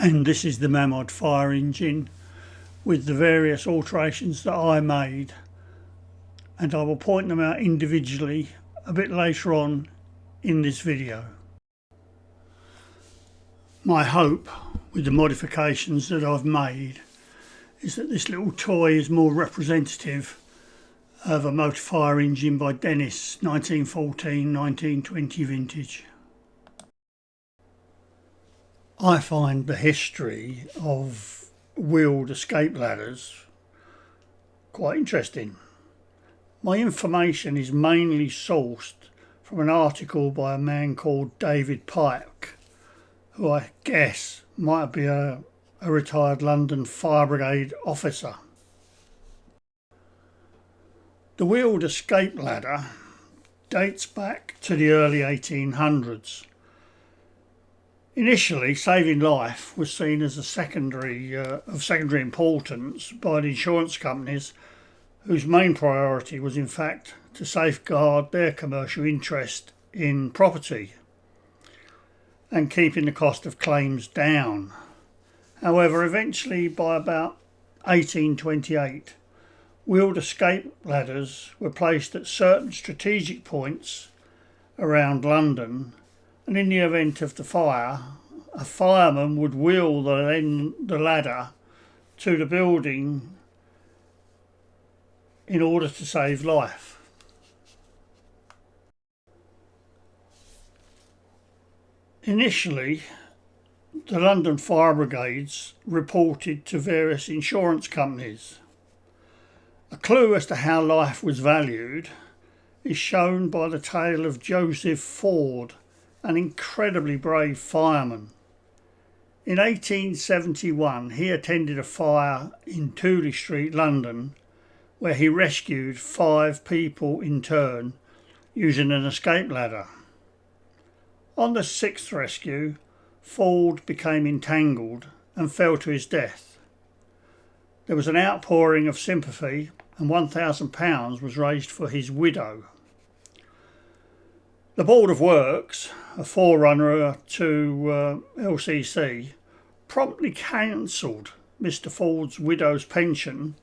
And this is the Mamod fire engine with the various alterations that I made, and I will point them out individually a bit later on in this video. My hope with the modifications that I've made is that this little toy is more representative of a motor fire engine by Dennis, 1914-1920 vintage. I find the history of wheeled escape ladders quite interesting. My information is mainly sourced from an article by a man called David Pike, who I guess might be a retired London Fire Brigade officer. The wheeled escape ladder dates back to the early 1800s. Initially, saving life was seen as of secondary importance by the insurance companies, whose main priority was in fact to safeguard their commercial interest in property and keeping the cost of claims down. However, eventually by about 1828, wheeled escape ladders were placed at certain strategic points around London, and in the event of the fire, a fireman would wheel the ladder to the building in order to save life. Initially, the London fire brigades reported to various insurance companies. A clue as to how life was valued is shown by the tale of Joseph Ford, an incredibly brave fireman. In 1871, he attended a fire in Tooley Street, London, where he rescued 5 people in turn using an escape ladder. On the 6th rescue, Ford became entangled and fell to his death. There was an outpouring of sympathy, and £1,000 was raised for his widow. The Board of Works, a forerunner to LCC, promptly cancelled Mr. Ford's widow's pension,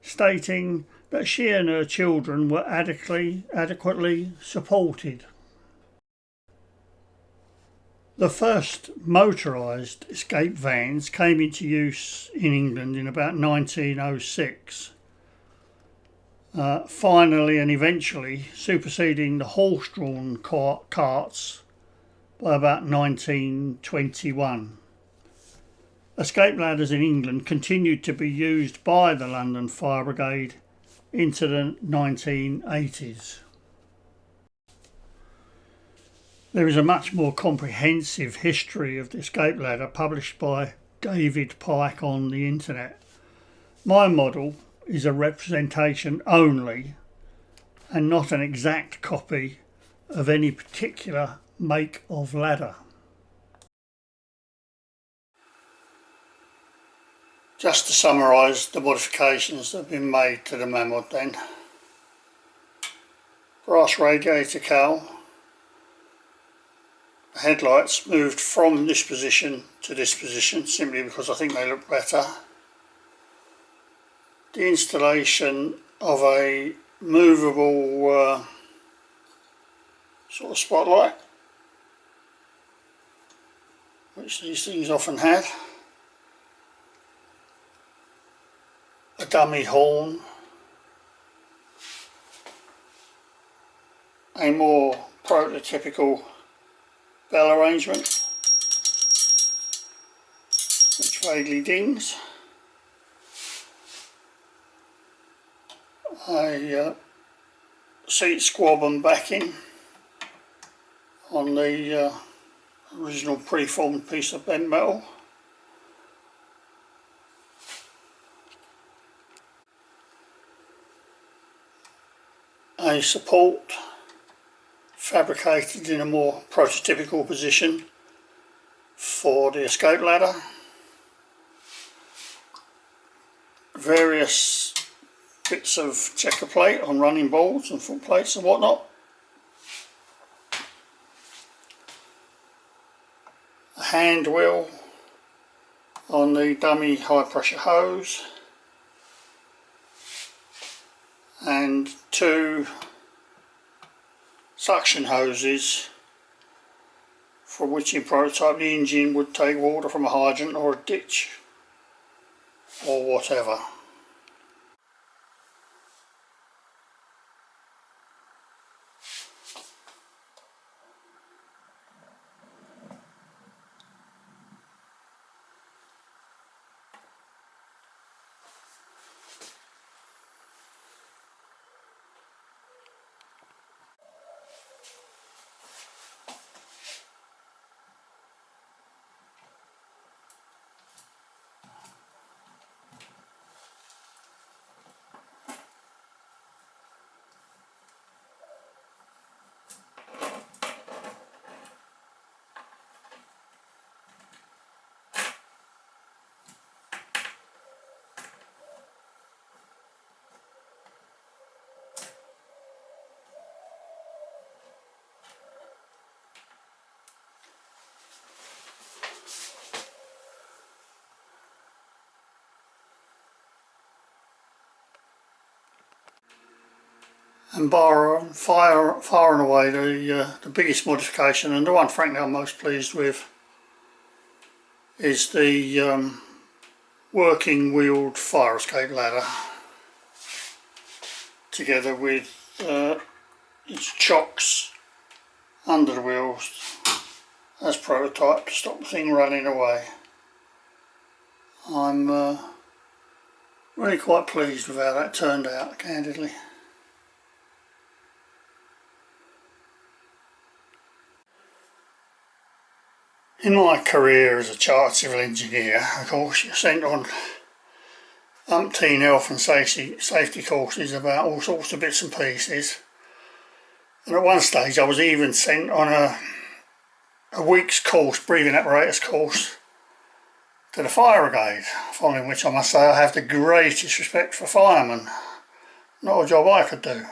stating that she and her children were adequately supported. The first motorised escape vans came into use in England in about 1906. Finally and eventually superseding the horse-drawn carts by about 1921. Escape ladders in England continued to be used by the London Fire Brigade into the 1980s. There is a much more comprehensive history of the escape ladder published by David Pike on the internet. My model is a representation only and not an exact copy of any particular make of ladder. Just to summarise the modifications that have been made to the Mamod then. Brass radiator cowl. The headlights moved from this position to this position simply because I think they look better. The installation of a movable sort of spotlight, which these things often had. A dummy horn. A more prototypical bell arrangement, which vaguely dings. A seat squab and backing on the original preformed piece of bent metal. A support fabricated in a more prototypical position for the escape ladder. Various bits of checker plate on running boards and foot plates and whatnot. A hand wheel on the dummy high pressure hose and 2 suction hoses, for which in prototype the engine would take water from a hydrant or a ditch or whatever. And far and away the biggest modification, and the one frankly I'm most pleased with, is the working wheeled fire escape ladder, together with its chocks under the wheels as prototype to stop the thing running away. I'm really quite pleased with how that turned out, candidly. In my career as a chartered civil engineer, of course, you're sent on umpteen health and safety courses about all sorts of bits and pieces. And at one stage I was even sent on a week's course, breathing apparatus course, to the fire brigade, following which I must say I have the greatest respect for firemen. Not a job I could do.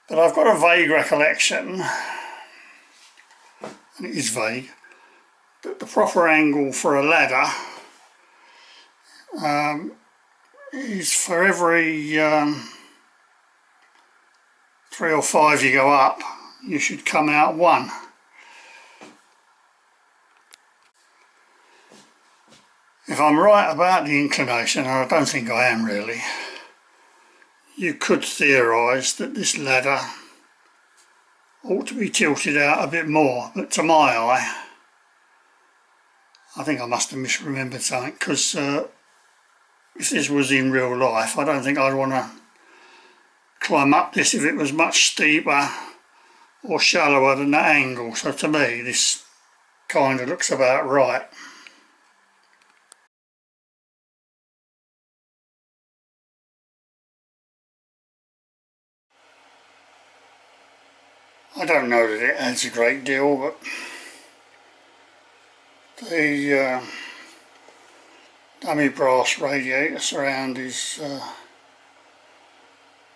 But I've got a vague recollection, and it is vague, that the proper angle for a ladder is for every 3 or 5 you go up, you should come out 1. If I'm right about the inclination, and I don't think I am really, you could theorise that this ladder ought to be tilted out a bit more, but to my eye, I think I must have misremembered something, because if this was in real life, I don't think I'd want to climb up this if it was much steeper or shallower than that angle. So to me this kind of looks about right. I don't know that it adds a great deal, but the dummy brass radiator surround is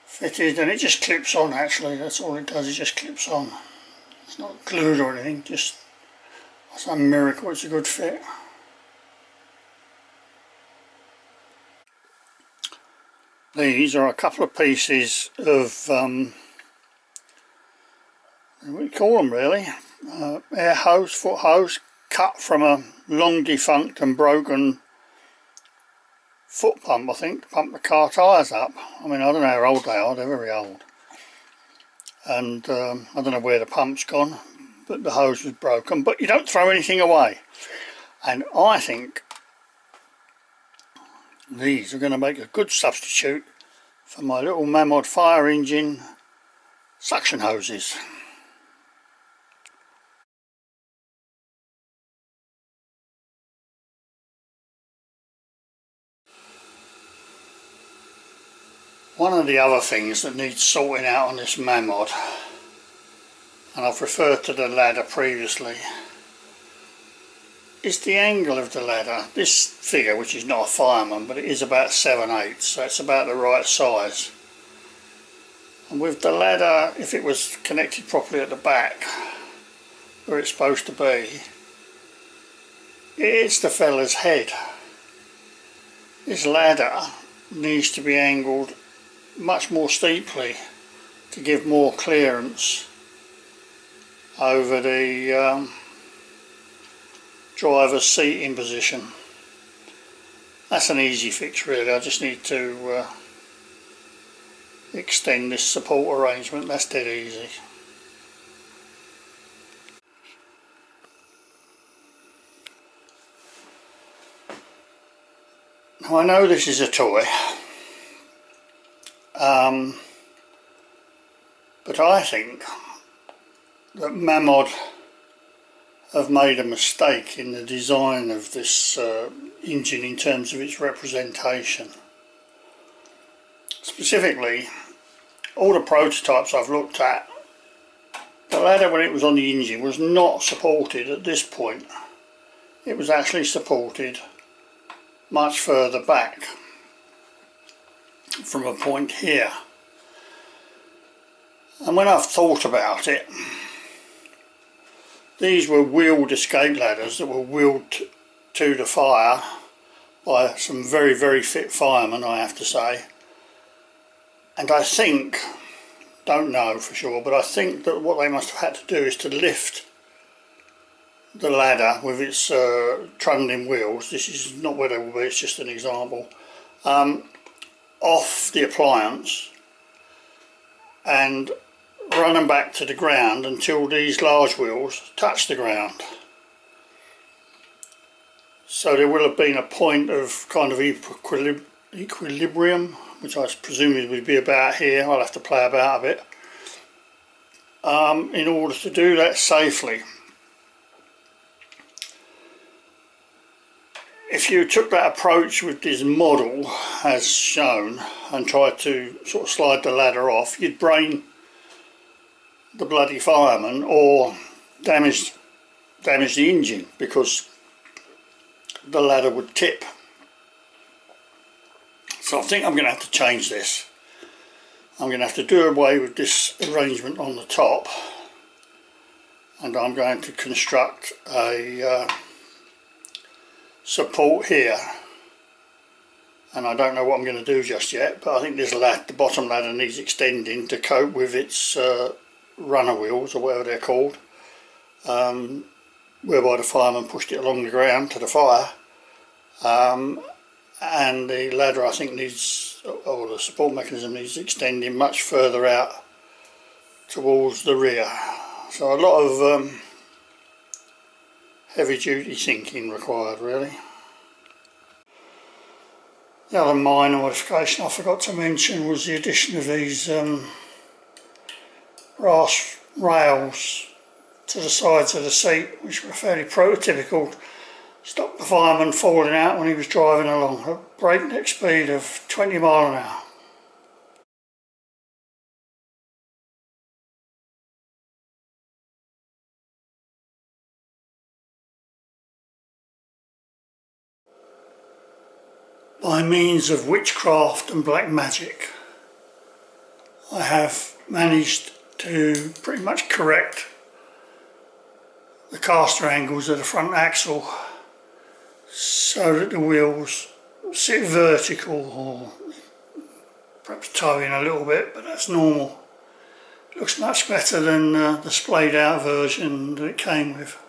fitted, and it just clips on. Actually, that's all it does, it just clips on. It's not glued or anything, just by some miracle it's a good fit. These are a couple of pieces of what do you call them really? Air hose, foot hose, cut from a long defunct and broken foot pump, I think, to pump the car tyres up. I mean, I don't know how old they are, they're very old. And I don't know where the pump's gone, but the hose was broken. But you don't throw anything away. And I think these are going to make a good substitute for my little Mamod fire engine suction hoses. One of the other things that needs sorting out on this Mamod, and I've referred to the ladder previously, is the angle of the ladder. This figure, which is not a fireman, but it is about 7/8, so it's about the right size. And with the ladder, if it was connected properly at the back, where it's supposed to be, It's the fella's head. This ladder needs to be angled much more steeply to give more clearance over the driver's seating position. That's an easy fix really. I just need to extend this support arrangement. That's dead easy. Now I know this is a toy, but I think that Mamod have made a mistake in the design of this engine in terms of its representation. Specifically, all the prototypes I've looked at, the ladder when it was on the engine was not supported at this point. It was actually supported much further back from a point here. And when I've thought about it, these were wheeled escape ladders that were wheeled to the fire by some very, very fit firemen, I have to say. And I think, don't know for sure, but I think that what they must have had to do is to lift the ladder with its trundling wheels, this is not where they will be, it's just an example, off the appliance and run them back to the ground until these large wheels touch the ground. So there will have been a point of kind of equilibrium, which I presume would be about here. I'll have to play about a bit in order to do that safely. If you took that approach with this model as shown and tried to sort of slide the ladder off, you'd brain the bloody fireman or damage the engine, because the ladder would tip. So I think I'm going to have to change this. I'm going to have to do away with this arrangement on the top, and I'm going to construct a support here, and I don't know what I'm going to do just yet, but I think this the bottom ladder needs extending to cope with its runner wheels or whatever they're called, whereby the fireman pushed it along the ground to the fire, and the ladder I think needs, or the support mechanism needs extending much further out towards the rear. So a lot of heavy duty thinking required really. The other minor modification I forgot to mention was the addition of these brass rails to the sides of the seat, which were fairly prototypical to stop the fireman falling out when he was driving along at a breakneck speed of 20 miles an hour. By means of witchcraft and black magic, I have managed to pretty much correct the caster angles of the front axle so that the wheels sit vertical, or perhaps towing a little bit, but that's normal. It looks much better than the splayed out version that it came with.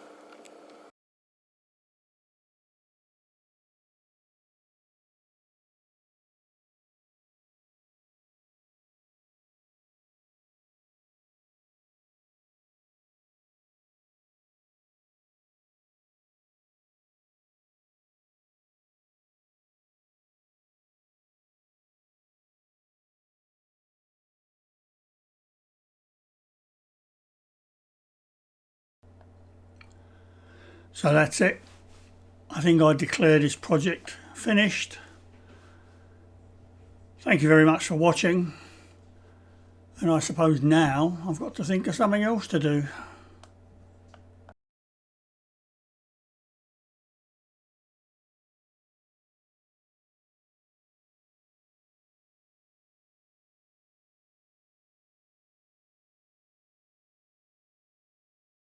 So that's it. I think I declare this project finished. Thank you very much for watching, and I suppose now I've got to think of something else to do.